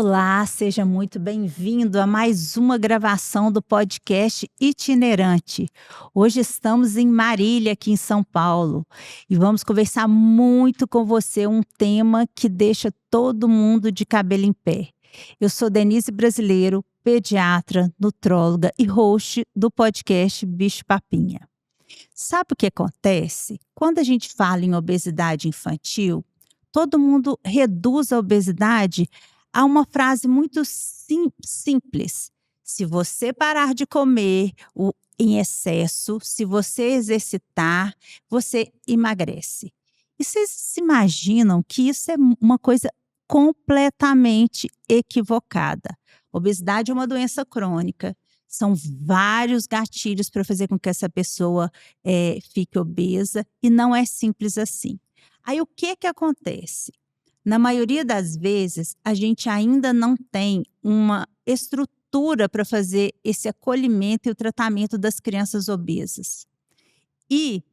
Olá, seja muito bem-vindo a mais uma gravação do podcast Itinerante. Hoje estamos em Marília, aqui em São Paulo, e vamos conversar muito com você um tema que deixa todo mundo de cabelo em pé. Eu sou Denise Brasileiro, pediatra, nutróloga e host do podcast Bicho Papinha. Sabe o que acontece? Quando a gente fala em obesidade infantil, todo mundo reduz a obesidade a uma frase muito simples. Se você parar de comer em excesso, se você exercitar, você emagrece. E vocês se imaginam que isso é uma coisa completamente equivocada. Obesidade é uma doença crônica. São vários gatilhos para fazer com que essa pessoa fique obesa e não é simples assim. Aí o que acontece? Na maioria das vezes, a gente ainda não tem uma estrutura para fazer esse acolhimento e o tratamento das crianças obesas. E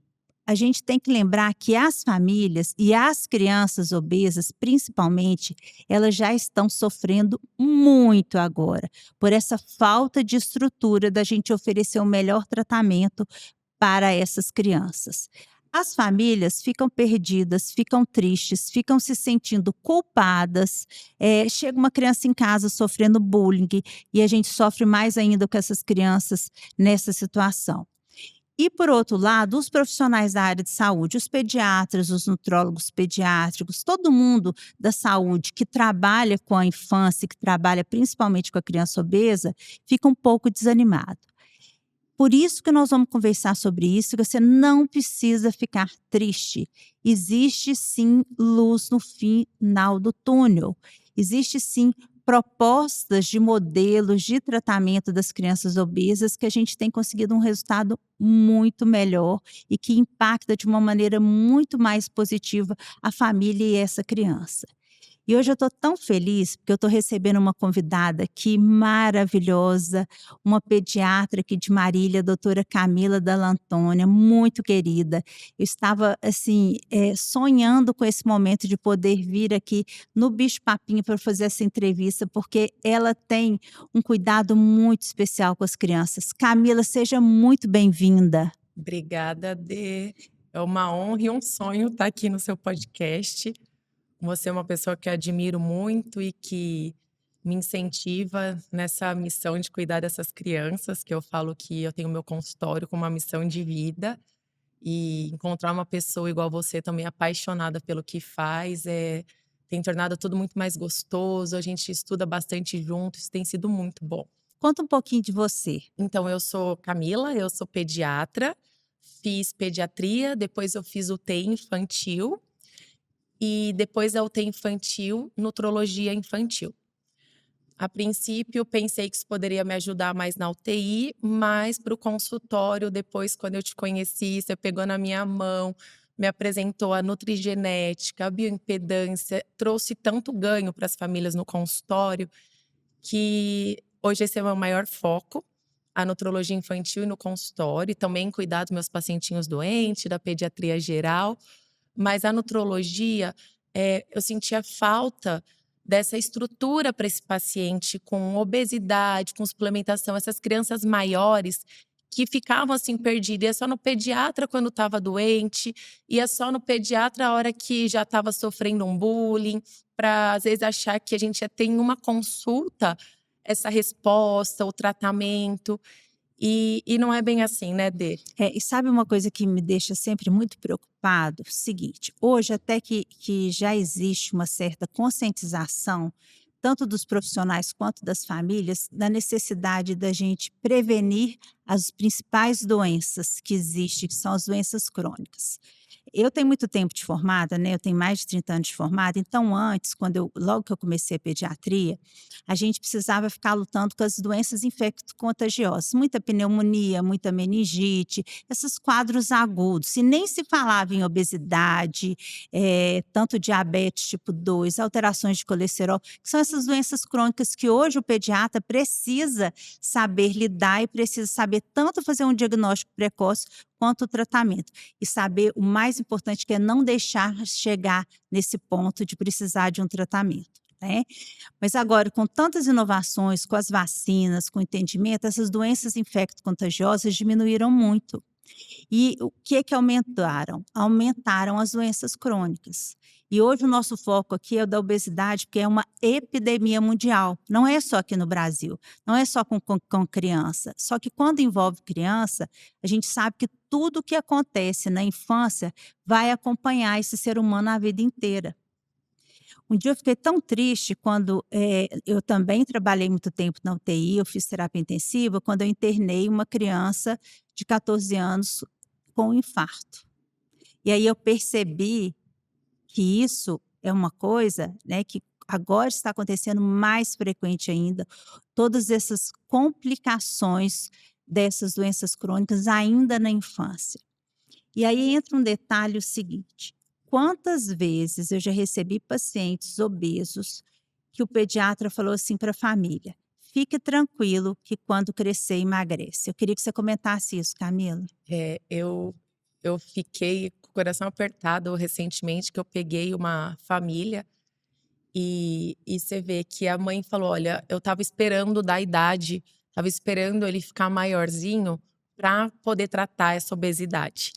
a gente tem que lembrar que as famílias e as crianças obesas, principalmente, elas já estão sofrendo muito agora, por essa falta de estrutura da gente oferecer o melhor tratamento para essas crianças. As famílias ficam perdidas, ficam tristes, ficam se sentindo culpadas. Chega uma criança em casa sofrendo bullying e a gente sofre mais ainda com essas crianças nessa situação. E, por outro lado, os profissionais da área de saúde, os pediatras, os nutrólogos pediátricos, todo mundo da saúde que trabalha com a infância, que trabalha principalmente com a criança obesa, fica um pouco desanimado. Por isso que nós vamos conversar sobre isso, que você não precisa ficar triste. Existe sim luz no final do túnel. Existe sim propostas de modelos de tratamento das crianças obesas que a gente tem conseguido um resultado muito melhor e que impacta de uma maneira muito mais positiva a família e essa criança. E hoje eu estou tão feliz, porque eu estou recebendo uma convidada aqui maravilhosa, uma pediatra aqui de Marília, a doutora Camila Dall'Antônia, muito querida. Eu estava, assim, sonhando com esse momento de poder vir aqui no Bicho Papinho para fazer essa entrevista, porque ela tem um cuidado muito especial com as crianças. Camila, seja muito bem-vinda. Obrigada, Dê. É uma honra e um sonho estar aqui no seu podcast. Você é uma pessoa que eu admiro muito e que me incentiva nessa missão de cuidar dessas crianças, que eu falo que eu tenho meu consultório com uma missão de vida. E encontrar uma pessoa igual você também apaixonada pelo que faz, tem tornado tudo muito mais gostoso. A gente estuda bastante junto, isso tem sido muito bom. Conta um pouquinho de você. Então, eu sou Camila, eu sou pediatra, fiz pediatria, depois eu fiz UTI infantil e depois da UTI infantil, nutrologia infantil. A princípio, pensei que isso poderia me ajudar mais na UTI, mas para o consultório, depois, quando eu te conheci, você pegou na minha mão, me apresentou a nutrigenética, a bioimpedância, trouxe tanto ganho para as famílias no consultório, que hoje esse é o meu maior foco, a nutrologia infantil e no consultório, e também cuidar dos meus pacientinhos doentes, da pediatria geral. Mas a nutrologia, eu sentia falta dessa estrutura para esse paciente com obesidade, com suplementação, essas crianças maiores que ficavam assim perdidas. Ia só no pediatra quando estava doente, ia só no pediatra a hora que já estava sofrendo um bullying, para às vezes achar que a gente já tem uma consulta, essa resposta, o tratamento. E não é bem assim, né, Dê? E sabe uma coisa que me deixa sempre muito preocupado? Seguinte, hoje até que já existe uma certa conscientização, tanto dos profissionais quanto das famílias, da necessidade da gente prevenir as principais doenças que existem, que são as doenças crônicas. Eu tenho muito tempo de formada, né? Eu tenho mais de 30 anos de formada. Então, antes, logo que eu comecei a pediatria, a gente precisava ficar lutando com as doenças infecto-contagiosas, muita pneumonia, muita meningite, esses quadros agudos. E nem se falava em obesidade, tanto diabetes tipo 2, alterações de colesterol, que são essas doenças crônicas que hoje o pediatra precisa saber lidar e precisa saber tanto fazer um diagnóstico precoce quanto o tratamento. E saber o mais importante, que é não deixar chegar nesse ponto de precisar de um tratamento. né? Mas agora, com tantas inovações, com as vacinas, com o entendimento, essas doenças infecto-contagiosas diminuíram muito. E o que é que aumentaram? Aumentaram as doenças crônicas. E hoje o nosso foco aqui é o da obesidade, porque é uma epidemia mundial. Não é só aqui no Brasil, não é só com criança. Só que quando envolve criança, a gente sabe que tudo o que acontece na infância vai acompanhar esse ser humano a vida inteira. Um dia eu fiquei tão triste quando eu também trabalhei muito tempo na UTI, eu fiz terapia intensiva, quando eu internei uma criança de 14 anos com um infarto. E aí eu percebi que isso é uma coisa, né, que agora está acontecendo mais frequente ainda, todas essas complicações dessas doenças crônicas ainda na infância. E aí entra um detalhe o seguinte: quantas vezes eu já recebi pacientes obesos que o pediatra falou assim para a família: "Fique tranquilo que quando crescer emagrece". Eu queria que você comentasse isso, Camila. Eu fiquei com o coração apertado recentemente, que eu peguei uma família e você vê que a mãe falou: "Olha, eu estava esperando dar idade, estava esperando ele ficar maiorzinho para poder tratar essa obesidade".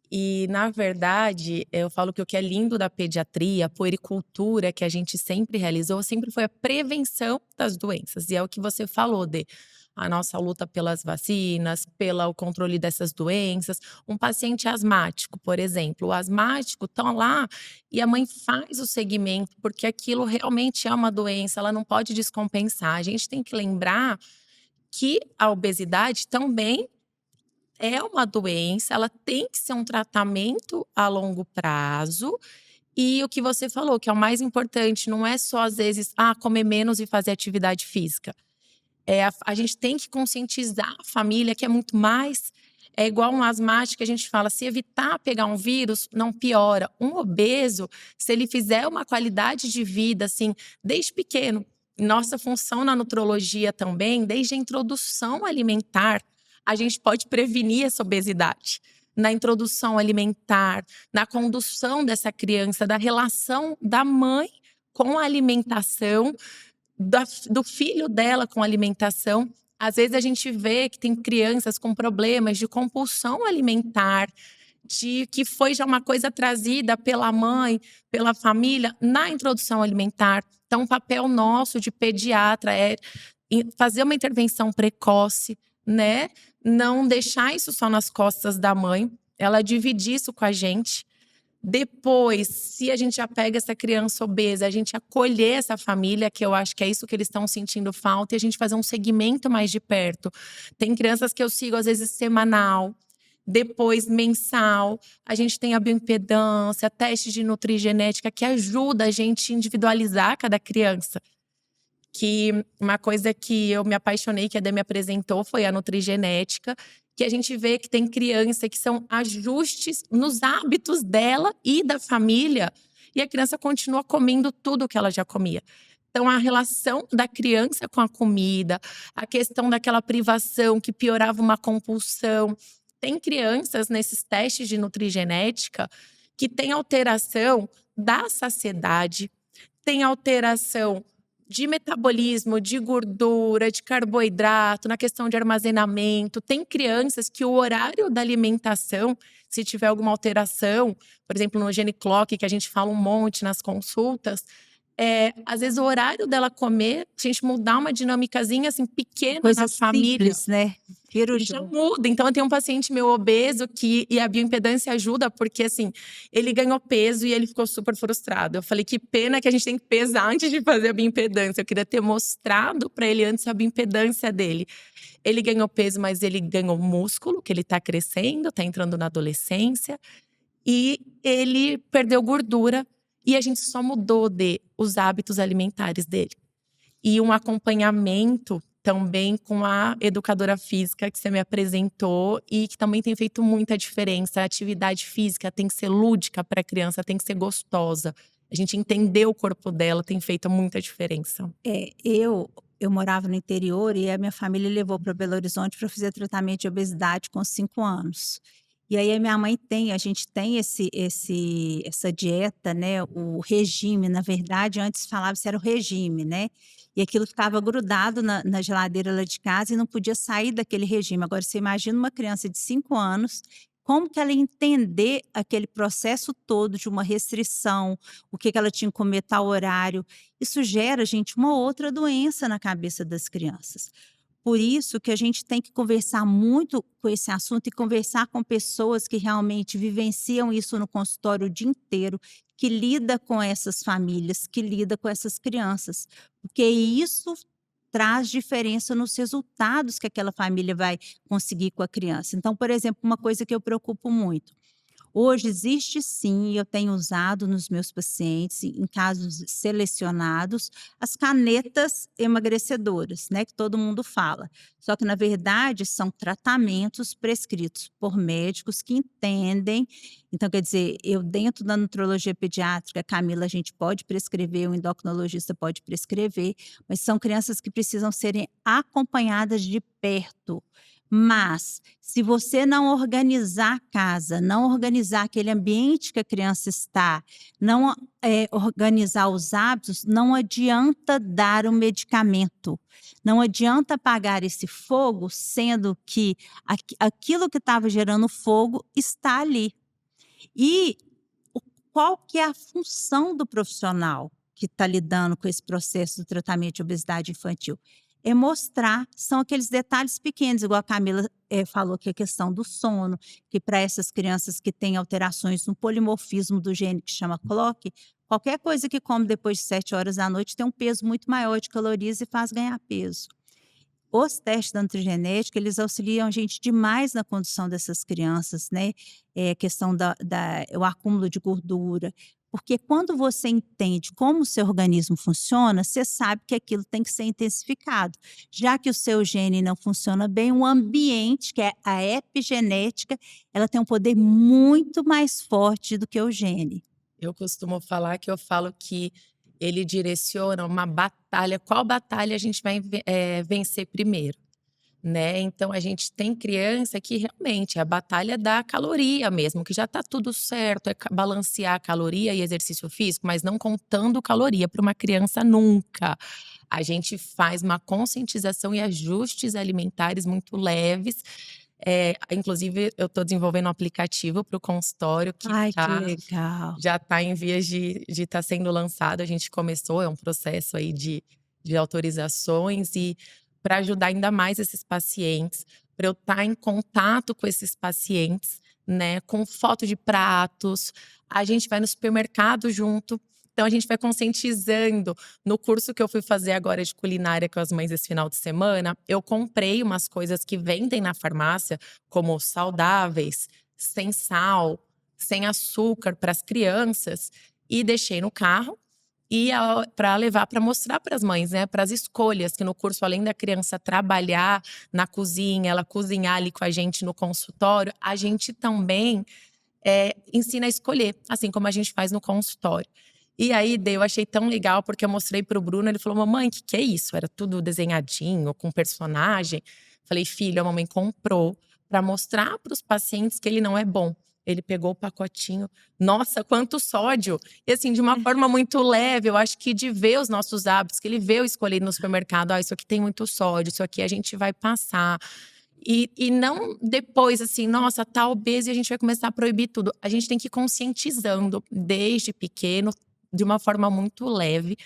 E, na verdade, eu falo que o que é lindo da pediatria, a puericultura que a gente sempre realizou, sempre foi a prevenção das doenças. E é o que você falou de a nossa luta pelas vacinas, pelo controle dessas doenças. Um paciente asmático, por exemplo, o asmático tá lá e a mãe faz o segmento, porque aquilo realmente é uma doença, ela não pode descompensar. A gente tem que lembrar que a obesidade também é uma doença, ela tem que ser um tratamento a longo prazo. E o que você falou, que é o mais importante, não é só às vezes, comer menos e fazer atividade física. A gente tem que conscientizar a família que é muito mais. É igual um asmático que a gente fala, se evitar pegar um vírus, não piora. Um obeso, se ele fizer uma qualidade de vida, assim, desde pequeno, nossa função na nutrologia também, desde a introdução alimentar, a gente pode prevenir essa obesidade. Na introdução alimentar, na condução dessa criança, da relação da mãe com a alimentação, do filho dela com alimentação. Às vezes a gente vê que tem crianças com problemas de compulsão alimentar, de que foi já uma coisa trazida pela mãe, pela família, na introdução alimentar. Então, o papel nosso de pediatra é fazer uma intervenção precoce, né? Não deixar isso só nas costas da mãe, ela dividir isso com a gente. Depois, se a gente já pega essa criança obesa, a gente acolher essa família, que eu acho que é isso que eles estão sentindo falta, e a gente fazer um segmento mais de perto. Tem crianças que eu sigo, às vezes, semanal, depois mensal. A gente tem a bioimpedância, teste de nutrigenética, que ajuda a gente a individualizar cada criança. Que uma coisa que eu me apaixonei, que a Dê me apresentou, foi a nutrigenética, que a gente vê que tem criança que são ajustes nos hábitos dela e da família, e a criança continua comendo tudo que ela já comia. Então, a relação da criança com a comida, a questão daquela privação que piorava uma compulsão. Tem crianças nesses testes de nutrigenética que tem alteração da saciedade, tem alteração de metabolismo, de gordura, de carboidrato, na questão de armazenamento. Tem crianças que o horário da alimentação, se tiver alguma alteração, por exemplo, no gene clock, que a gente fala um monte nas consultas, às vezes o horário dela comer, a gente mudar uma dinâmicazinha assim pequena Coisa na família, simples, né? Vira o já jogo. muda. Então, eu tenho um paciente meu obeso e a bioimpedância ajuda, porque assim, ele ganhou peso e ele ficou super frustrado. Eu falei, que pena que a gente tem que pesar antes de fazer a bioimpedância. Eu queria ter mostrado para ele antes a bioimpedância dele. Ele ganhou peso, mas ele ganhou músculo, que ele tá crescendo, tá entrando na adolescência. E ele perdeu gordura e a gente só mudou os hábitos alimentares dele. E um acompanhamento também com a educadora física que você me apresentou e que também tem feito muita diferença. A atividade física tem que ser lúdica para a criança, tem que ser gostosa. A gente entender o corpo dela tem feito muita diferença. Eu morava no interior e a minha família levou para Belo Horizonte para fazer tratamento de obesidade com 5 anos. E aí a minha mãe a gente tem essa dieta, né, o regime, na verdade, antes falava-se era o regime, né, e aquilo ficava grudado na geladeira lá de casa e não podia sair daquele regime. Agora você imagina uma criança de 5 anos, como que ela ia entender aquele processo todo de uma restrição, o que que ela tinha que comer tal horário. Isso gera, gente, uma outra doença na cabeça das crianças. Por isso que a gente tem que conversar muito com esse assunto e conversar com pessoas que realmente vivenciam isso no consultório o dia inteiro, que lida com essas famílias, que lida com essas crianças, porque isso traz diferença nos resultados que aquela família vai conseguir com a criança. Então, por exemplo, uma coisa que eu preocupo muito, hoje existe sim, e eu tenho usado nos meus pacientes, em casos selecionados, as canetas emagrecedoras, né, que todo mundo fala. Só que, na verdade, são tratamentos prescritos por médicos que entendem. Então, quer dizer, eu dentro da nutrologia pediátrica, Camila, a gente pode prescrever, o endocrinologista pode prescrever, mas são crianças que precisam serem acompanhadas de perto. Mas, se você não organizar a casa, não organizar aquele ambiente que a criança está, não organizar os hábitos, não adianta dar o medicamento. Não adianta apagar esse fogo, sendo que aquilo que estava gerando fogo está ali. E o qual que é a função do profissional que está lidando com esse processo do tratamento de obesidade infantil? É mostrar, são aqueles detalhes pequenos, igual a Camila, falou, que é a questão do sono, que para essas crianças que têm alterações no polimorfismo do gene que chama CLOCK, qualquer coisa que come depois de 7 horas da noite tem um peso muito maior de calorias e faz ganhar peso. Os testes da nutrigenética, eles auxiliam a gente demais na condução dessas crianças, né, questão o acúmulo de gordura, porque quando você entende como o seu organismo funciona, você sabe que aquilo tem que ser intensificado. Já que o seu gene não funciona bem, o ambiente, que é a epigenética, ela tem um poder muito mais forte do que o gene. Eu costumo falar que eu falo que ele direciona uma batalha, qual batalha a gente vai vencer primeiro, né. Então a gente tem criança que realmente é a batalha da caloria mesmo, que já tá tudo certo, é balancear a caloria e exercício físico, mas não contando caloria para uma criança nunca. A gente faz uma conscientização e ajustes alimentares muito leves. Inclusive eu estou desenvolvendo um aplicativo para o consultório que Ai, que tá legal. já está em vias de estar sendo lançado. A gente começou, é um processo aí de autorizações e para ajudar ainda mais esses pacientes, para eu estar em contato com esses pacientes, né, com foto de pratos. A gente vai no supermercado junto, então a gente vai conscientizando. No curso que eu fui fazer agora de culinária com as mães esse final de semana, eu comprei umas coisas que vendem na farmácia, como saudáveis, sem sal, sem açúcar para as crianças, e deixei no carro e para levar para mostrar para as mães, né, para as escolhas, que no curso, além da criança trabalhar na cozinha, ela cozinhar ali com a gente no consultório, a gente também ensina a escolher, assim como a gente faz no consultório. E aí, eu achei tão legal, porque eu mostrei para o Bruno, ele falou: mamãe, o que, que é isso? Era tudo desenhadinho, com personagem. Falei: filho, a mamãe comprou para mostrar para os pacientes que ele não é bom. Ele pegou o pacotinho, nossa, quanto sódio! E assim, de uma forma muito leve, eu acho que de ver os nossos hábitos, que ele vê eu escolher no supermercado, isso aqui tem muito sódio, isso aqui a gente vai passar. E não depois, assim, nossa, tá obeso e a gente vai começar a proibir tudo. A gente tem que ir conscientizando desde pequeno, de uma forma muito leve,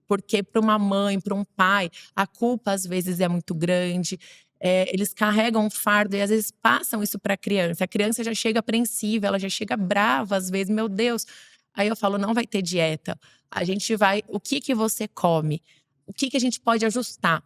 porque para uma mãe, para um pai, a culpa às vezes é muito grande. Eles carregam um fardo e às vezes passam isso para a criança. A criança já chega apreensiva, ela já chega brava às vezes, meu Deus. Aí eu falo, não vai ter dieta. A gente vai, o que que você come? O que que a gente pode ajustar?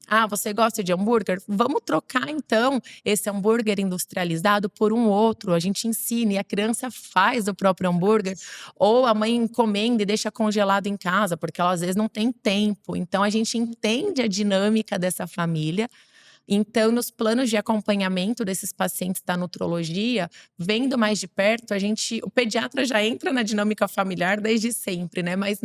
Ah, você gosta de hambúrguer? Vamos trocar então esse hambúrguer industrializado por um outro. A gente ensina e a criança faz o próprio hambúrguer. Ou a mãe encomenda e deixa congelado em casa, porque ela às vezes não tem tempo. Então a gente entende a dinâmica dessa família, Então, nos planos de acompanhamento desses pacientes da nutrologia, vendo mais de perto, o pediatra já entra na dinâmica familiar desde sempre, né? Mas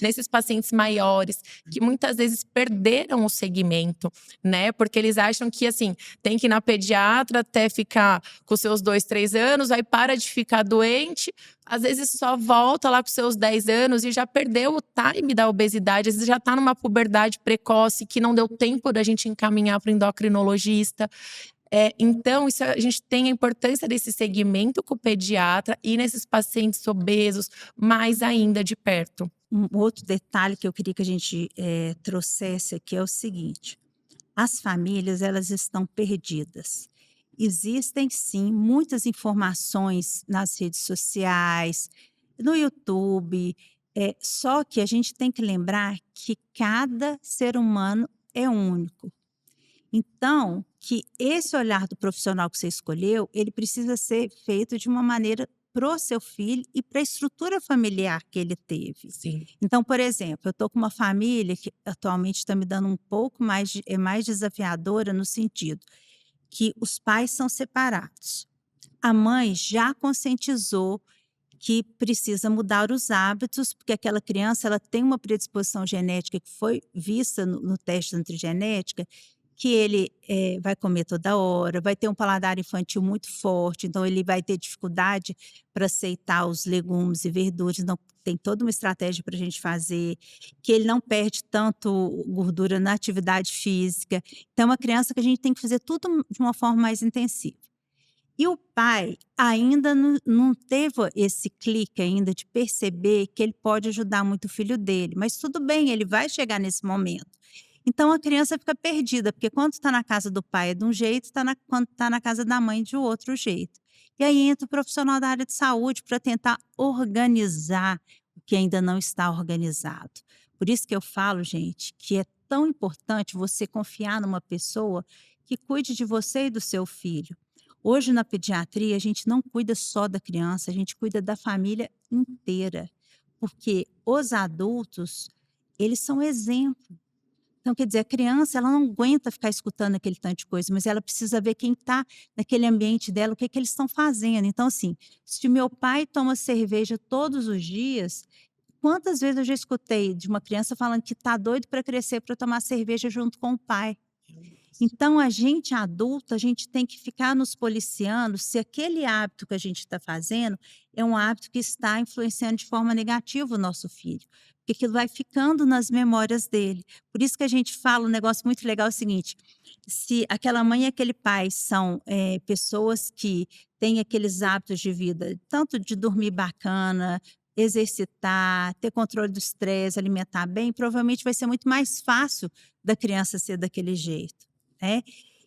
nesses pacientes maiores, que muitas vezes perderam o segmento, né? Porque eles acham que, assim, tem que ir na pediatra até ficar com seus 2, 3 anos, aí para de ficar doente, às vezes só volta lá com seus 10 anos e já perdeu o time da obesidade, às vezes já está numa puberdade precoce que não deu tempo da gente encaminhar para o endocrinologista. Então, a gente tem a importância desse segmento com o pediatra e nesses pacientes obesos, mais ainda de perto. Um outro detalhe que eu queria que a gente trouxesse aqui é o seguinte: as famílias, elas estão perdidas. Existem sim muitas informações nas redes sociais, no YouTube, só que a gente tem que lembrar que cada ser humano é único. Então, que esse olhar do profissional que você escolheu, ele precisa ser feito de uma maneira pro seu filho e para a estrutura familiar que ele teve. Sim. Então, por exemplo, eu estou com uma família que atualmente está me dando um pouco mais é mais desafiadora no sentido que os pais são separados. A mãe já conscientizou que precisa mudar os hábitos, porque aquela criança ela tem uma predisposição genética que foi vista no teste de nutrigenética, que ele vai comer toda hora, vai ter um paladar infantil muito forte, então ele vai ter dificuldade para aceitar os legumes e verduras, então tem toda uma estratégia para a gente fazer, que ele não perde tanto gordura na atividade física. Então é uma criança que a gente tem que fazer tudo de uma forma mais intensiva. E o pai ainda não teve esse clique ainda de perceber que ele pode ajudar muito o filho dele, mas tudo bem, ele vai chegar nesse momento. Então a criança fica perdida, porque quando está na casa do pai é de um jeito, quando está na casa da mãe de outro jeito. E aí entra o profissional da área de saúde para tentar organizar o que ainda não está organizado. Por isso que eu falo, gente, que é tão importante você confiar numa pessoa que cuide de você e do seu filho. Hoje na pediatria a gente não cuida só da criança, a gente cuida da família inteira, porque os adultos, eles são exemplo. Então, quer dizer, a criança ela não aguenta ficar escutando aquele tanto de coisa, mas ela precisa ver quem está naquele ambiente dela, o que que eles estão fazendo. Então, assim, se o meu pai toma cerveja todos os dias, quantas vezes eu já escutei de uma criança falando que está doido para crescer para tomar cerveja junto com o pai? Então, a gente adulta, a gente tem que ficar nos policiando se aquele hábito que a gente está fazendo é um hábito que está influenciando de forma negativa o nosso filho, porque aquilo vai ficando nas memórias dele. Por isso que a gente fala um negócio muito legal, é o seguinte: se aquela mãe e aquele pai são pessoas que têm aqueles hábitos de vida, tanto de dormir bacana, exercitar, ter controle do estresse, alimentar bem, provavelmente vai ser muito mais fácil da criança ser daquele jeito, né?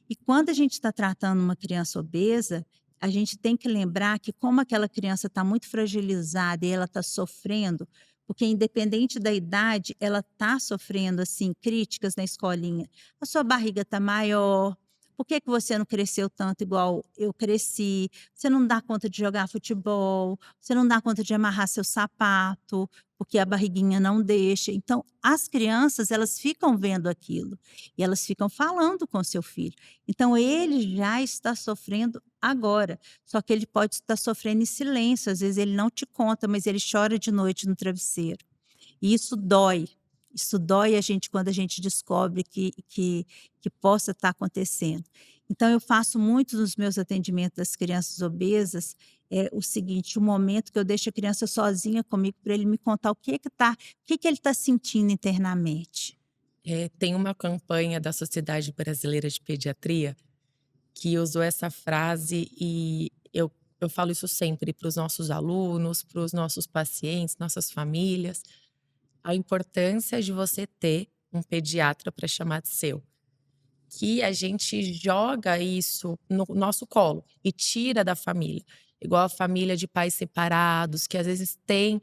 E quando a gente está tratando uma criança obesa, a gente tem que lembrar que como aquela criança está muito fragilizada e ela está sofrendo, porque independente da idade, ela está sofrendo assim críticas na escolinha. A sua barriga está maior. Por que que você não cresceu tanto igual eu cresci? Você não dá conta de jogar futebol, você não dá conta de amarrar seu sapato, porque a barriguinha não deixa. Então, as crianças, elas ficam vendo aquilo e elas ficam falando com seu filho. Então, ele já está sofrendo agora, só que ele pode estar sofrendo em silêncio. Às vezes ele não te conta, mas ele chora de noite no travesseiro. E isso dói. Isso dói a gente quando a gente descobre que possa estar acontecendo. Então, eu faço muito nos meus atendimentos das crianças obesas, o seguinte: o momento que eu deixo a criança sozinha comigo para ele me contar o que ele está sentindo internamente. Tem uma campanha da Sociedade Brasileira de Pediatria que usou essa frase e eu falo isso sempre para os nossos alunos, para os nossos pacientes, nossas famílias. A importância de você ter um pediatra para chamar de seu. Que a gente joga isso no nosso colo e tira da família. Igual a família de pais separados, que às vezes tem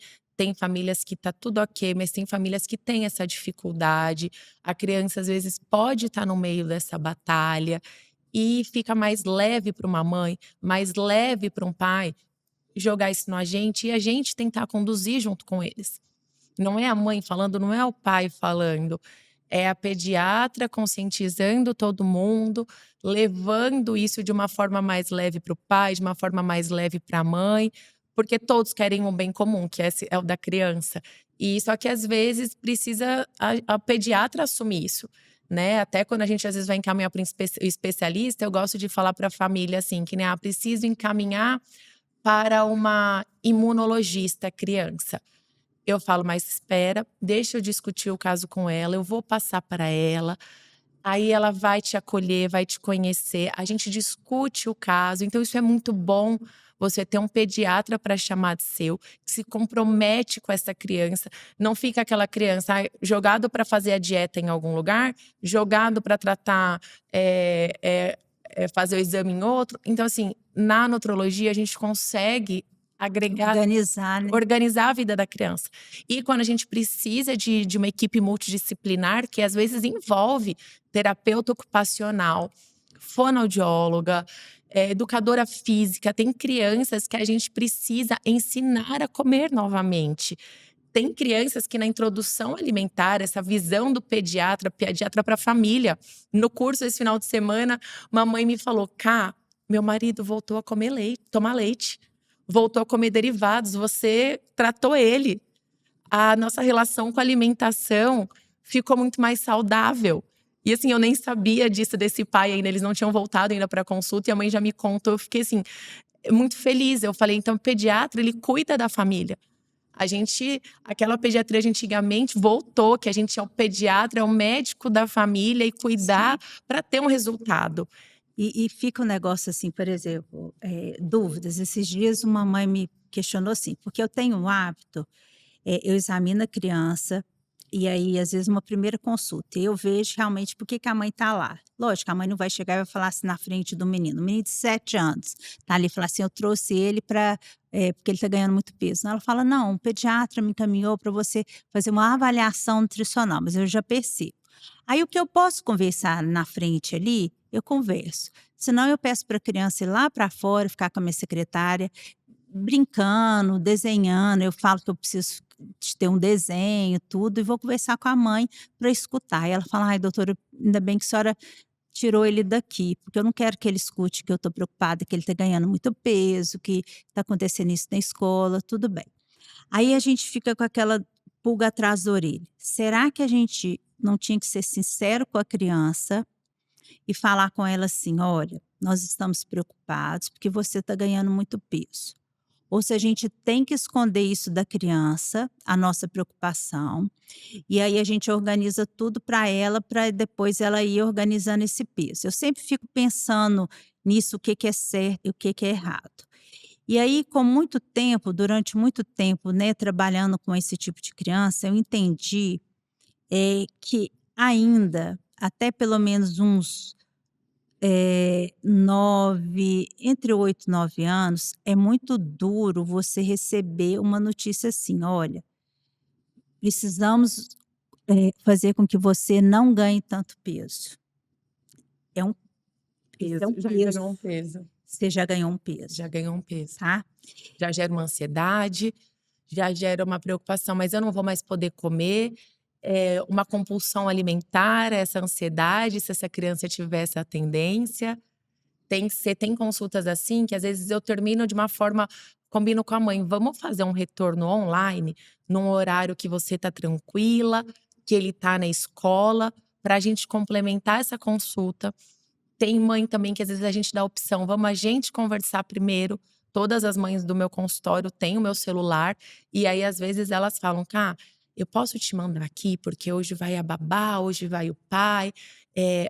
famílias que tá tudo ok, mas tem famílias que têm essa dificuldade. A criança às vezes pode estar no meio dessa batalha e fica mais leve para uma mãe, mais leve para um pai jogar isso na gente e a gente tentar conduzir junto com eles. Não é a mãe falando, não é o pai falando. É a pediatra conscientizando todo mundo, levando isso de uma forma mais leve para o pai, de uma forma mais leve para a mãe, porque todos querem um bem comum, que é o da criança. E só que às vezes precisa a pediatra assumir isso, né? Até quando a gente às vezes vai encaminhar para um especialista, eu gosto de falar para a família assim, que né, preciso encaminhar para uma imunologista criança. Eu falo, mas espera, deixa eu discutir o caso com ela, eu vou passar para ela, aí ela vai te acolher, vai te conhecer, a gente discute o caso. Então isso é muito bom, você ter um pediatra para chamar de seu, que se compromete com essa criança, não fica aquela criança jogado para fazer a dieta em algum lugar, jogado para tratar, fazer o exame em outro. Então assim, na nutrologia a gente consegue agregar, Organizar, né? organizar a vida da criança. E quando a gente precisa de uma equipe multidisciplinar, que às vezes envolve terapeuta ocupacional, fonoaudióloga, educadora física, tem crianças que a gente precisa ensinar a comer novamente. Tem crianças que na introdução alimentar, essa visão do pediatra para a família, no curso esse final de semana, uma mãe me falou: Cá, meu marido voltou a comer leite, tomar leite, voltou a comer derivados, você tratou ele. A nossa relação com a alimentação ficou muito mais saudável. E assim, eu nem sabia disso desse pai ainda, eles não tinham voltado ainda para consulta e a mãe já me contou. Eu fiquei assim, muito feliz. Eu falei, então o pediatra, ele cuida da família. Aquela pediatria de antigamente voltou, que a gente é o pediatra, é o médico da família e cuidar para ter um resultado. E fica um negócio assim, por exemplo, dúvidas. Esses dias uma mãe me questionou assim, porque eu tenho um hábito, eu examino a criança, e aí às vezes uma primeira consulta, e eu vejo realmente por que que a mãe está lá. Lógico, a mãe não vai chegar e vai falar assim na frente do menino, um menino de 7 anos, tá ali e falar assim: "Eu trouxe ele para porque ele está ganhando muito peso". Não, ela fala: "Não, o pediatra me encaminhou para você fazer uma avaliação nutricional", mas eu já percebo. Aí o que eu posso conversar na frente ali, eu converso. Senão eu peço para a criança ir lá para fora, ficar com a minha secretária, brincando, desenhando. Eu falo que eu preciso de ter um desenho, tudo, e vou conversar com a mãe para escutar. E ela fala: "Ai, doutora, ainda bem que a senhora tirou ele daqui, porque eu não quero que ele escute que eu estou preocupada, que ele está ganhando muito peso, que está acontecendo isso na escola", tudo bem. Aí a gente fica com aquela pulga atrás da orelha. Será que a gente não tinha que ser sincero com a criança e falar com ela assim: "Olha, nós estamos preocupados porque você está ganhando muito peso". Ou se a gente tem que esconder isso da criança, a nossa preocupação, e aí a gente organiza tudo para depois ela ir organizando esse peso. Eu sempre fico pensando nisso, o que que é certo e o que que é errado. E aí, com muito tempo, durante muito tempo, né, trabalhando com esse tipo de criança, eu entendi, que ainda, até pelo menos uns 9, entre 8 e 9 anos, é muito duro você receber uma notícia assim: "Olha, precisamos, fazer com que você não ganhe tanto peso". É um Peso, é um já peso. ganhou um peso. Você já ganhou um peso, Já ganhou um peso. tá? Já gera uma ansiedade, já gera uma preocupação, mas eu não vou mais poder comer, uma compulsão alimentar, essa ansiedade, se essa criança tiver essa tendência. Tem consultas assim que às vezes eu termino de uma forma, combino com a mãe, vamos fazer um retorno online, num horário que você tá tranquila, que ele tá na escola, pra gente complementar essa consulta. Tem mãe também que às vezes a gente dá a opção, vamos a gente conversar primeiro. Todas as mães do meu consultório têm o meu celular, e aí às vezes elas falam: "Cá, eu posso te mandar aqui, porque hoje vai a babá, hoje vai o pai,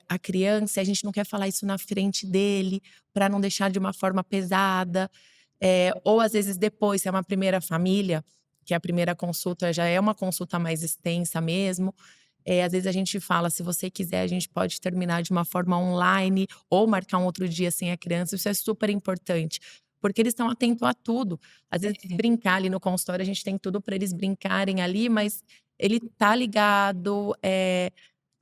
a criança, e a gente não quer falar isso na frente dele, para não deixar de uma forma pesada". Ou às vezes depois, se é uma primeira família, que a primeira consulta já é uma consulta mais extensa mesmo, às vezes a gente fala: "Se você quiser, a gente pode terminar de uma forma online ou marcar um outro dia sem a criança". Isso é super importante, porque eles estão atentos a tudo. Às vezes brincar ali no consultório, a gente tem tudo para eles brincarem ali, mas ele tá ligado,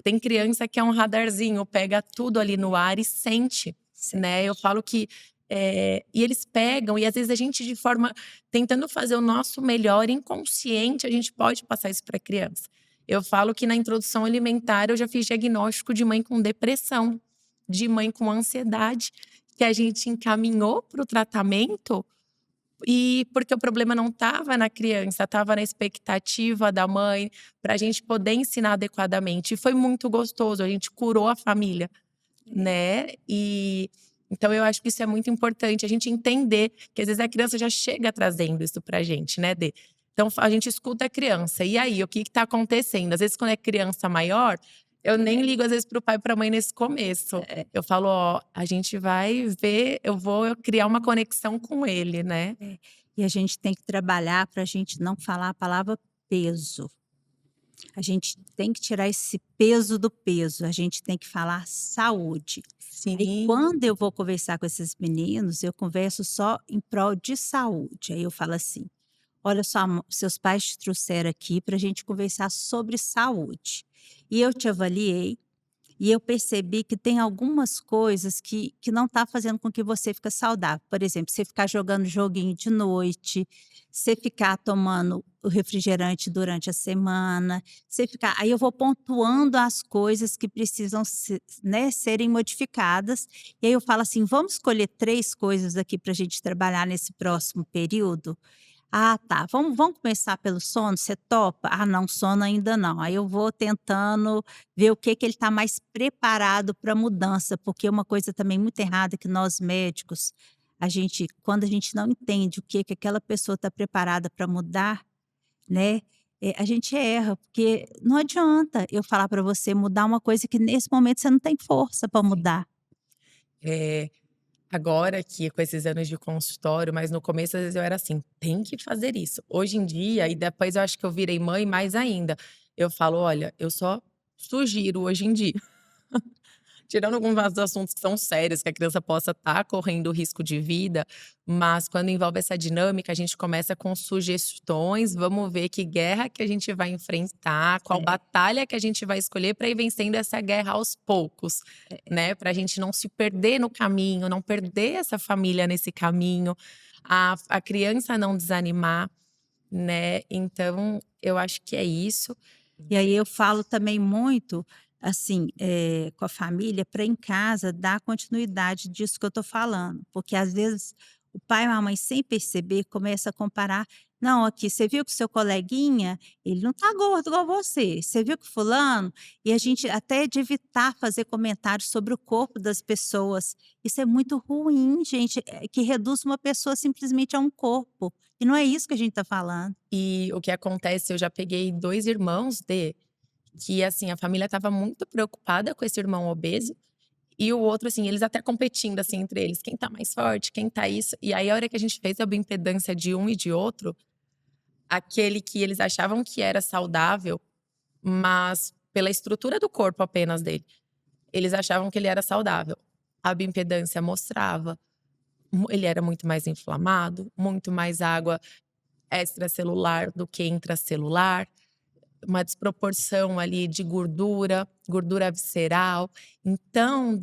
tem criança que é um radarzinho, pega tudo ali no ar e sente, né. Eu falo que, e eles pegam e às vezes a gente de forma tentando fazer o nosso melhor, inconsciente, a gente pode passar isso pra criança. Eu falo que na introdução alimentar eu já fiz diagnóstico de mãe com depressão, de mãe com ansiedade, que a gente encaminhou para o tratamento, e porque o problema não estava na criança, estava na expectativa da mãe, para a gente poder ensinar adequadamente. E foi muito gostoso, a gente curou a família, né? E então eu acho que isso é muito importante, a gente entender que às vezes a criança já chega trazendo isso pra gente, né, Dê? Então a gente escuta a criança, e aí, o que que tá acontecendo? Às vezes quando é criança maior, eu nem ligo às vezes pro pai e pra mãe nesse começo. Eu falo: "Ó, a gente vai ver, eu vou criar uma conexão com ele, né". E a gente tem que trabalhar para a gente não falar a palavra peso. A gente tem que tirar esse peso do peso, a gente tem que falar saúde. Aí Sim, quando eu vou conversar com esses meninos, eu converso só em prol de saúde. Aí eu falo assim: "Olha só, seus pais te trouxeram aqui para a gente conversar sobre saúde. E eu te avaliei e eu percebi que tem algumas coisas que não tá fazendo com que você fica saudável. Por exemplo, você ficar jogando joguinho de noite, você ficar tomando o refrigerante durante a semana, você ficar aí eu vou pontuando as coisas que precisam né, serem modificadas, e aí eu falo assim: "Vamos escolher 3 coisas aqui para a gente trabalhar nesse próximo período?". "Ah, tá. Vamos começar pelo sono, você topa?". "Ah, não, sono ainda não". Aí eu vou tentando ver o que que ele está mais preparado para a mudança, porque uma coisa também muito errada que nós médicos, quando a gente não entende o que que aquela pessoa está preparada para mudar, né, a gente erra, porque não adianta eu falar para você mudar uma coisa que nesse momento você não tem força para sim. mudar. Agora que com esses anos de consultório, mas no começo às vezes eu era assim: "Tem que fazer isso". Hoje em dia e depois eu acho que eu virei mãe mais ainda, eu falo: "Olha, eu só sugiro hoje em dia". Tirando alguns assuntos que são sérios, que a criança possa estar correndo risco de vida, mas quando envolve essa dinâmica, a gente começa com sugestões, vamos ver que guerra que a gente vai enfrentar, qual É, batalha que a gente vai escolher para ir vencendo essa guerra aos poucos, né? Para a gente não se perder no caminho, não perder essa família nesse caminho, a criança não desanimar, né? Então, eu acho que é isso. e aí eu falo também muito, assim, com a família para em casa dar continuidade disso que eu estou falando, porque às vezes o pai ou a mãe sem perceber começa a comparar: "Não, aqui você viu que o seu coleguinha, ele não tá gordo igual você, você viu que fulano", e a gente até de evitar fazer comentários sobre o corpo das pessoas. Isso é muito ruim, gente, que reduz uma pessoa simplesmente a um corpo, e não é isso que a gente está falando. E o que acontece, eu já peguei 2 irmãos que, assim, a família estava muito preocupada com esse irmão obeso, e o outro, assim, eles até competindo, assim, entre eles, quem tá mais forte, quem tá isso. E aí, a hora que a gente fez a bioimpedância de um e de outro, aquele que eles achavam que era saudável, mas pela estrutura do corpo apenas dele, eles achavam que ele era saudável. A bioimpedância mostrava, ele era muito mais inflamado, muito mais água extracelular do que intracelular. Uma desproporção ali de gordura, gordura visceral. Então,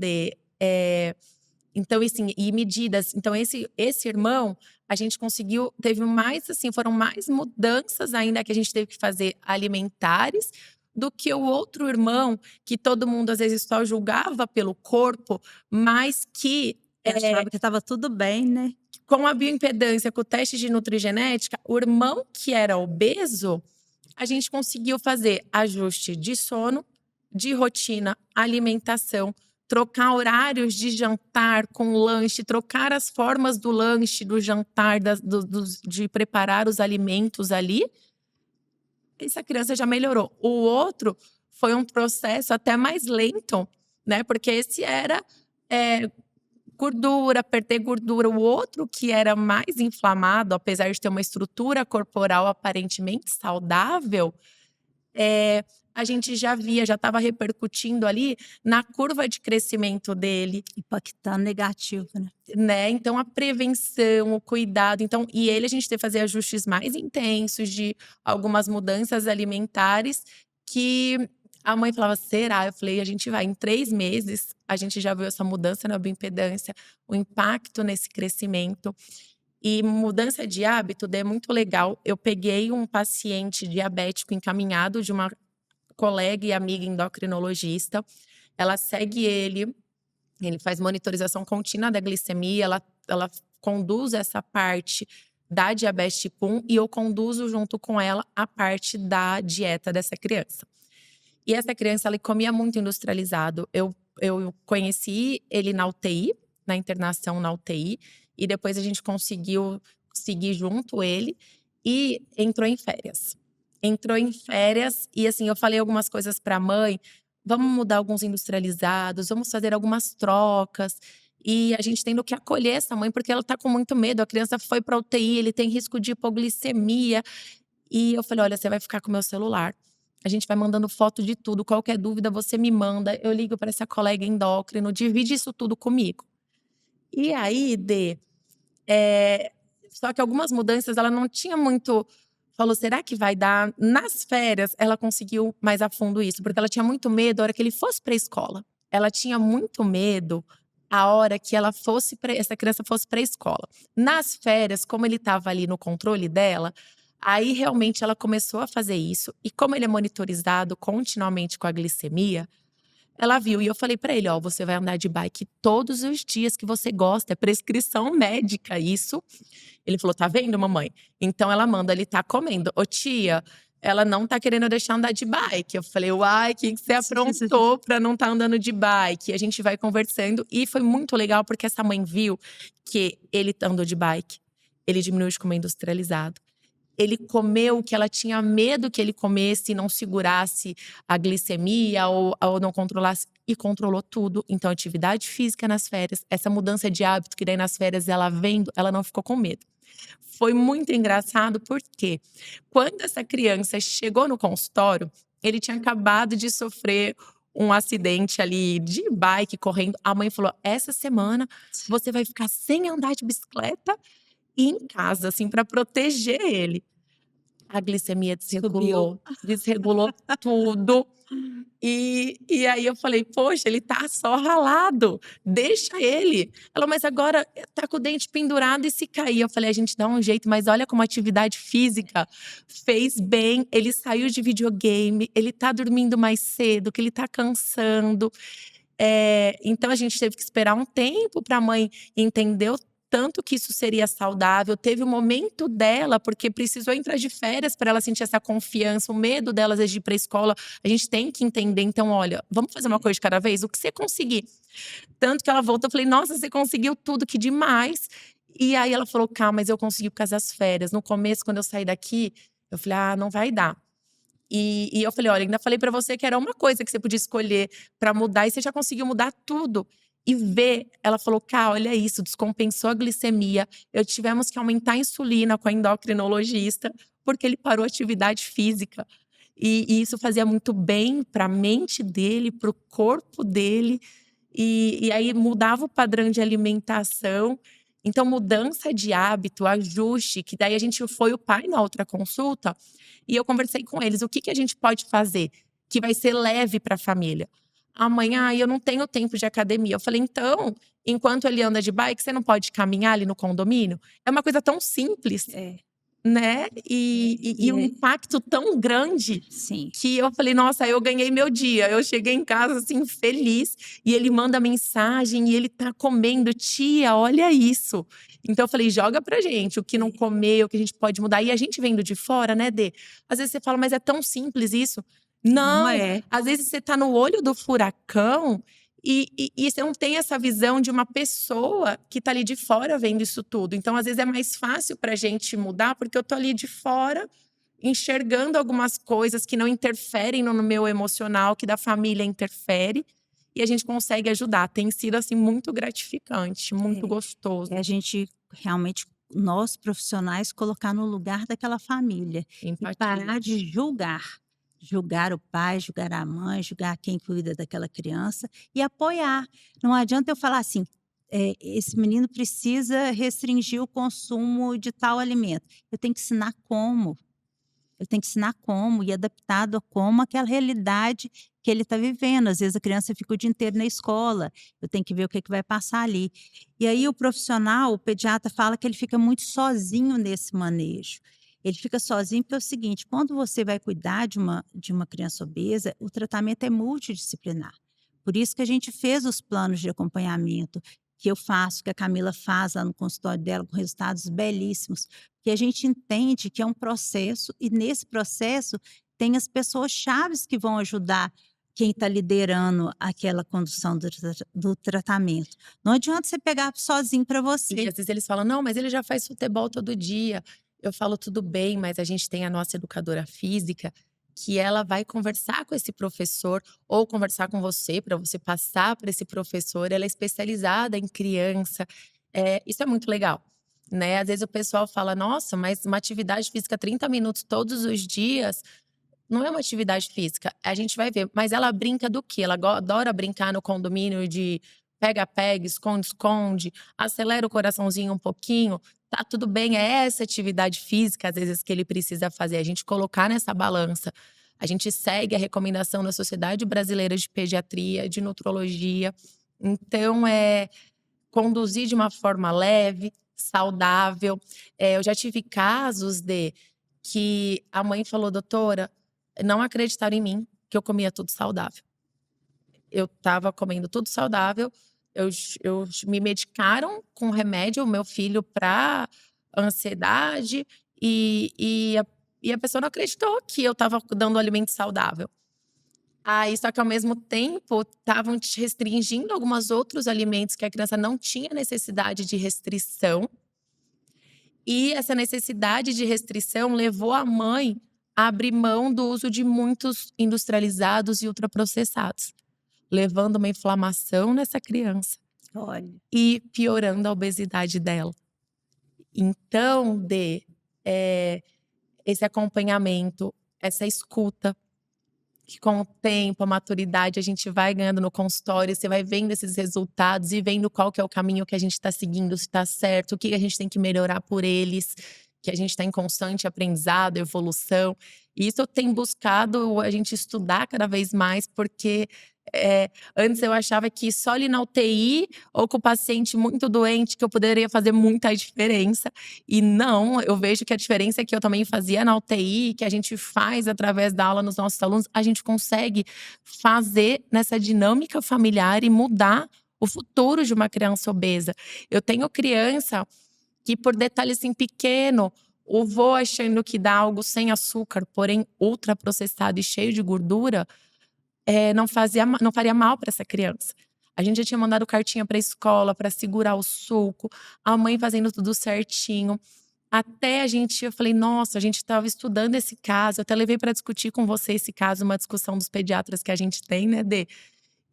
então assim, e medidas. Então esse irmão, a gente conseguiu teve mais, assim, foram mais mudanças ainda que a gente teve que fazer alimentares, do que o outro irmão, que todo mundo às vezes só julgava pelo corpo, mas que, Eu achava que estava tudo bem, né. com a bioimpedância, com o teste de nutrigenética, o irmão que era obeso, a gente conseguiu fazer ajuste de sono, de rotina, alimentação, trocar horários de jantar com lanche, trocar as formas do lanche, do jantar, de preparar os alimentos ali. Essa criança já melhorou. O outro foi um processo até mais lento, né? Porque esse era eh, gordura, perder gordura. O outro que era mais inflamado, apesar de ter uma estrutura corporal aparentemente saudável, eh, a gente já via, já estava repercutindo ali na curva de crescimento dele, Impactando negativo, né. né. Então a prevenção, o cuidado, então e ele a gente teve que fazer ajustes mais intensos de algumas mudanças alimentares que a mãe falava: "Será?". Eu falei: "A gente vai, em 3 meses, a gente já viu essa mudança na bioimpedância, o impacto nesse crescimento". E mudança de hábito é muito legal. Eu peguei um paciente diabético encaminhado de uma colega e amiga endocrinologista. Ela segue ele faz monitorização contínua da glicemia, ela conduz essa parte da diabetes tipo 1 e eu conduzo junto com ela a parte da dieta dessa criança. E essa criança, ela comia muito industrializado. Eu conheci ele na UTI, na internação na UTI, e depois a gente conseguiu seguir junto ele e entrou em férias. Entrou em férias e assim, eu falei algumas coisas para a mãe, vamos mudar alguns industrializados, vamos fazer algumas trocas. E a gente tendo que acolher essa mãe, porque ela tá com muito medo. A criança foi para UTI, ele tem risco de hipoglicemia. E eu falei: olha, você vai ficar com o meu celular. A gente vai mandando foto de tudo. Qualquer dúvida, você me manda. Eu ligo para essa colega endócrino, divide isso tudo comigo. E aí, só que algumas mudanças ela não tinha muito. Falou, será que vai dar? Nas férias, ela conseguiu mais a fundo isso, porque ela tinha muito medo a hora que ele fosse para a escola. Ela tinha muito medo a hora que essa criança fosse para a escola. Nas férias, como ele estava ali no controle dela, aí realmente ela começou a fazer isso. E como ele é monitorizado continuamente com a glicemia, ela viu e eu falei pra ele: ó, você vai andar de bike todos os dias que você gosta, é prescrição médica isso. Ele falou: tá vendo, mamãe? Então ela manda, ele tá comendo. Ô tia, ela não tá querendo deixar andar de bike. Eu falei: uai, o que você aprontou pra não tá andando de bike? E a gente vai conversando e foi muito legal porque essa mãe viu que ele andou de bike, ele diminuiu de comer industrializado. Ele comeu o que ela tinha medo que ele comesse e não segurasse a glicemia ou não controlasse. E controlou tudo. Então, atividade física nas férias, essa mudança de hábito que daí nas férias ela vendo, ela não ficou com medo. Foi muito engraçado porque quando essa criança chegou no consultório, ele tinha acabado de sofrer um acidente ali de bike correndo. A mãe falou: essa semana você vai ficar sem andar de bicicleta e em casa, assim, para proteger ele. A glicemia desregulou tudo. E aí eu falei: poxa, ele tá só ralado, deixa ele. Ela: mas agora tá com o dente pendurado e se cair. Eu falei: a gente dá um jeito, mas olha como a atividade física fez bem. Ele saiu de videogame, ele tá dormindo mais cedo, que ele tá cansando. Então a gente teve que esperar um tempo para a mãe entender o tanto que isso seria saudável. Teve o momento dela, porque precisou entrar de férias para ela sentir essa confiança, o medo dela às vezes de ir para a escola. A gente tem que entender, então, olha, vamos fazer uma coisa de cada vez? O que você conseguir. Tanto que ela voltou, eu falei: nossa, você conseguiu tudo, que demais. E aí ela falou: calma, mas eu consegui por causa das férias. No começo, quando eu saí daqui, eu falei: ah, não vai dar. E eu falei: olha, ainda falei pra você que era uma coisa que você podia escolher pra mudar e você já conseguiu mudar tudo. E ver, ela falou: cá, olha isso, descompensou a glicemia. Tivemos que aumentar a insulina com a endocrinologista, porque ele parou a atividade física. E isso fazia muito bem para a mente dele, para o corpo dele. E aí mudava o padrão de alimentação. Então, mudança de hábito, ajuste, que daí a gente foi o pai na outra consulta. E eu conversei com eles: o que a gente pode fazer que vai ser leve para a família? Amanhã eu não tenho tempo de academia. Eu falei: então, enquanto ele anda de bike, você não pode caminhar ali no condomínio? É uma coisa tão simples, né? E um impacto tão grande. Sim. Que eu falei: nossa, eu ganhei meu dia. Eu cheguei em casa assim feliz e ele manda mensagem e ele tá comendo: tia, olha isso. Então eu falei: joga pra gente o que não comeu, o que a gente pode mudar. E a gente vendo de fora, né, Dê? Às vezes você fala: mas é tão simples isso. Não, às vezes você tá no olho do furacão e você não tem essa visão de uma pessoa que tá ali de fora vendo isso tudo. Então, às vezes, é mais fácil pra gente mudar, porque eu tô ali de fora enxergando algumas coisas que não interferem no meu emocional, que da família interfere, e a gente consegue ajudar. Tem sido, assim, muito gratificante, muito gostoso. É a gente realmente, nós profissionais, colocar no lugar daquela família e Empatia. parar de julgar. Julgar o pai, julgar a mãe, julgar quem cuida daquela criança e apoiar. Não adianta eu falar assim: esse menino precisa restringir o consumo de tal alimento. Eu tenho que ensinar como. Eu tenho que ensinar como e adaptado a como aquela realidade que ele está vivendo. Às vezes a criança fica o dia inteiro na escola, eu tenho que ver o que vai passar ali. E aí o profissional, o pediatra, fala que ele fica muito sozinho nesse manejo. Ele fica sozinho porque é o seguinte, quando você vai cuidar de uma criança obesa, o tratamento é multidisciplinar. Por isso que a gente fez os planos de acompanhamento, que eu faço, que a Camila faz lá no consultório dela, com resultados belíssimos, que a gente entende que é um processo e nesse processo tem as pessoas chaves que vão ajudar quem está liderando aquela condução do tratamento. Não adianta você pegar sozinho para E você. às vezes eles falam: "Não, mas ele já faz futebol todo dia". Eu falo: "Tudo bem, mas a gente tem a nossa educadora física, que ela vai conversar com esse professor ou conversar com você, para você passar para esse professor, ela é especializada em criança". Isso é muito legal, né. Às vezes o pessoal fala: "Nossa, mas uma atividade física 30 minutos todos os dias, não é uma atividade física". A gente vai ver, mas ela brinca do quê? Ela adora brincar no condomínio de pega-pega, esconde-esconde, acelera o coraçãozinho um pouquinho, tá tudo bem, é essa atividade física, às vezes, que ele precisa fazer, a gente colocar nessa balança. A gente segue a recomendação da Sociedade Brasileira de Pediatria, de Nutrologia. Então, conduzir de uma forma leve, saudável. Eu já tive casos que a mãe falou: "Doutora, não acreditaram em mim, que eu comia tudo saudável". Eu estava comendo tudo saudável, eu me medicaram com remédio, o meu filho, para ansiedade, e a pessoa não acreditou que eu estava dando alimento saudável. Aí, só que ao mesmo tempo, estavam te restringindo alguns outros alimentos que a criança não tinha necessidade de restrição, e essa necessidade de restrição levou a mãe a abrir mão do uso de muitos industrializados e ultraprocessados, levando uma inflamação nessa criança Olha. e piorando a obesidade dela. Então, esse acompanhamento, essa escuta, que com o tempo, a maturidade, a gente vai ganhando no consultório, você vai vendo esses resultados e vendo qual que é o caminho que a gente está seguindo, se está certo, o que a gente tem que melhorar por eles, que a gente está em constante aprendizado, evolução. E isso eu tenho buscado a gente estudar cada vez mais, porque antes eu achava que só ali na UTI ou com o paciente muito doente que eu poderia fazer muita diferença. E não, eu vejo que a diferença que eu também fazia na UTI, que a gente faz através da aula nos nossos alunos, a gente consegue fazer nessa dinâmica familiar e mudar o futuro de uma criança obesa. Eu tenho criança que, por detalhe assim pequeno, o vô achando que dá algo sem açúcar, porém ultraprocessado e cheio de gordura, não faria mal para essa criança. A gente já tinha mandado cartinha para a escola para segurar o suco, a mãe fazendo tudo certinho. Até eu falei: "Nossa, a gente estava estudando esse caso", eu até levei para discutir com você esse caso, uma discussão dos pediatras que a gente tem, né, Dê.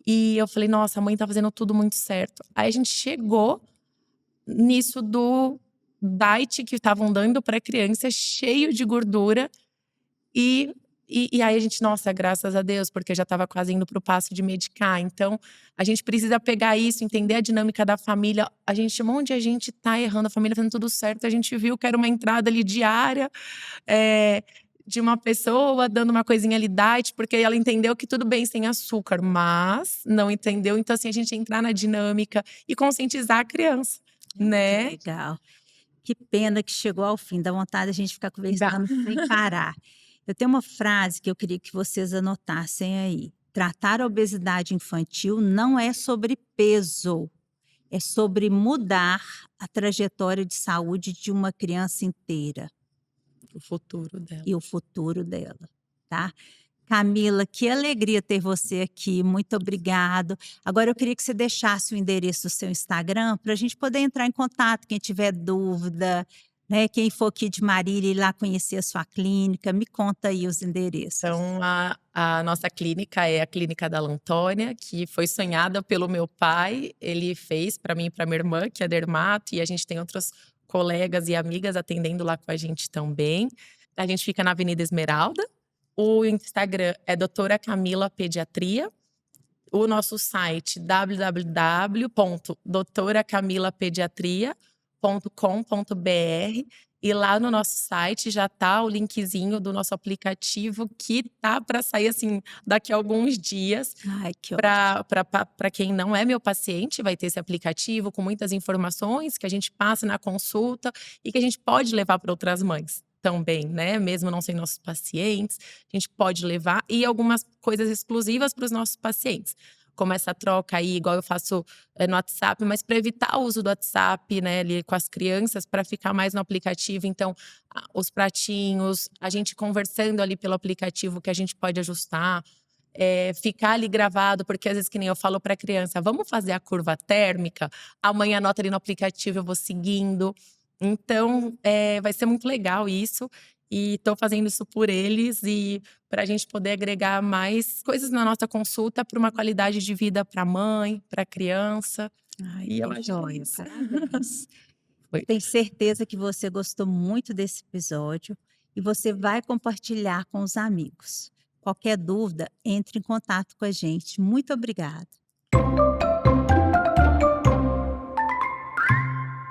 E eu falei: "Nossa, a mãe tá fazendo tudo muito certo". Aí a gente chegou nisso do diet que estavam dando para criança, cheio de gordura, e e aí a gente: "Nossa, graças a Deus", porque eu já estava quase indo para o passo de medicar. Então, a gente precisa pegar isso, entender a dinâmica da família. Onde a gente tá errando, a família fazendo tudo certo, a gente viu que era uma entrada ali diária, de uma pessoa dando uma coisinha ali diet, porque ela entendeu que tudo bem sem açúcar, mas não entendeu. Então, assim, a gente entrar na dinâmica e conscientizar a criança, Que né. legal. Que pena que chegou ao fim, dá vontade de a gente ficar Dá. conversando sem parar. Eu tenho uma frase que eu queria que vocês anotassem aí. Tratar a obesidade infantil não é sobre peso, é sobre mudar a trajetória de saúde de uma criança inteira O futuro dela. e o futuro dela, tá? Camila, que alegria ter você aqui, muito obrigado. Agora eu queria que você deixasse o endereço do seu Instagram para a gente poder entrar em contato, quem tiver dúvida, né? Quem for aqui de Marília e ir lá conhecer a sua clínica, me conta aí os endereços. Então, a nossa clínica é a Clínica da Lantônia, que foi sonhada pelo meu pai. Ele fez para mim e para minha irmã, que é dermato, e a gente tem outros colegas e amigas atendendo lá com a gente também. A gente fica na Avenida Esmeralda. O Instagram é Doutora Camila Pediatria. O nosso site www.doutoracamilapediatria.com.br, e lá no nosso site já tá o linkzinho do nosso aplicativo, que tá para sair, assim, daqui a alguns dias. Ai, que ótimo. Para quem não é meu paciente, vai ter esse aplicativo com muitas informações que a gente passa na consulta e que a gente pode levar para outras mães. também, né? Mesmo não sendo nossos pacientes, a gente pode levar e algumas coisas exclusivas para os nossos pacientes. Como essa troca aí, igual eu faço no WhatsApp, mas para evitar o uso do WhatsApp, né, ali com as crianças, para ficar mais no aplicativo. Então, os pratinhos, a gente conversando ali pelo aplicativo que a gente pode ajustar. Ficar ali gravado, porque às vezes, que nem eu falo para a criança, vamos fazer a curva térmica, amanhã anota ali no aplicativo, eu vou seguindo. Então, vai ser muito legal isso. E estou fazendo isso por eles e para a gente poder agregar mais coisas na nossa consulta para uma qualidade de vida para a mãe, para a criança. Ai, E eu que acho que é joia, isso. parabéns. Foi. Tenho certeza que você gostou muito desse episódio e você vai compartilhar com os amigos. Qualquer dúvida, entre em contato com a gente. Muito obrigada.